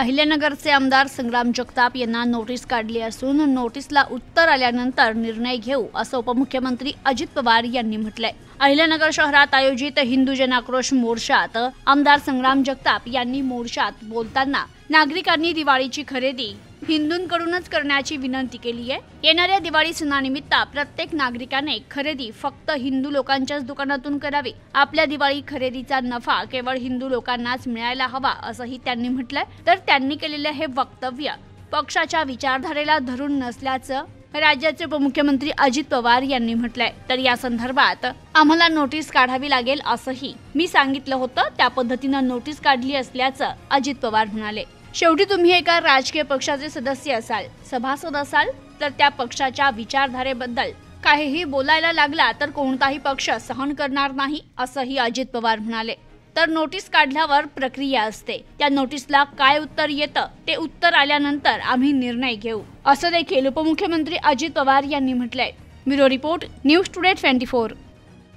अहिल्यानगरचे आमदार संग्राम जगताप यांना नोटीस काढली असून नोटीसला उत्तर आल्यानंतर निर्णय घेऊ असं उपमुख्यमंत्री अजित पवार यांनी म्हटलंय। अहिल्यानगर शहरात आयोजित हिंदू जनाक्रोश मोर्चात आमदार संग्राम जगताप यांनी मोर्चात बोलताना नागरिकांनी दिवाळीची खरेदी हिंदूंकडूनच करण्याची विनंती केली आहे। येणाऱ्या दिवाळी सणानिमित्त प्रत्येक नागरिकाने खरेदी फक्त हिंदू लोकांच्याच दुकानातून करावी। आपल्या दिवाळी खरेदीचा नफा केवळ हिंदू लोकांनाच मिळायला हवा असंही त्यांनी म्हटलंय। तर त्यांनी केलेले हे वक्तव्य पक्षाच्या विचारधारेला धरून नसल्याचं राज्याचे उपमुख्यमंत्री अजित पवार यांनी म्हटलंय। तर या संदर्भात आम्हाला नोटीस काढावी लागेल असंही मी सांगितलं होतं, त्या पद्धतीनं नोटीस काढली असल्याचं अजित पवार म्हणाले। शेवटी तुम्ही एका राजकीय पक्षाचे सदस्य असाल, सभासद असाल, तर त्या पक्षाच्या विचारधारेबद्दल काहीही बोलायला लागला तर कोणताही पक्ष सहन करणार नाही असंही अजित पवार म्हणाले। तर नोटीस काढल्यावर प्रक्रिया असते, त्या नोटीसला काय उत्तर येतं ते उत्तर आल्यानंतर आम्ही निर्णय घेऊ असं देखील उपमुख्यमंत्री अजित पवार यांनी म्हटलंय। Bureau report, news today 24।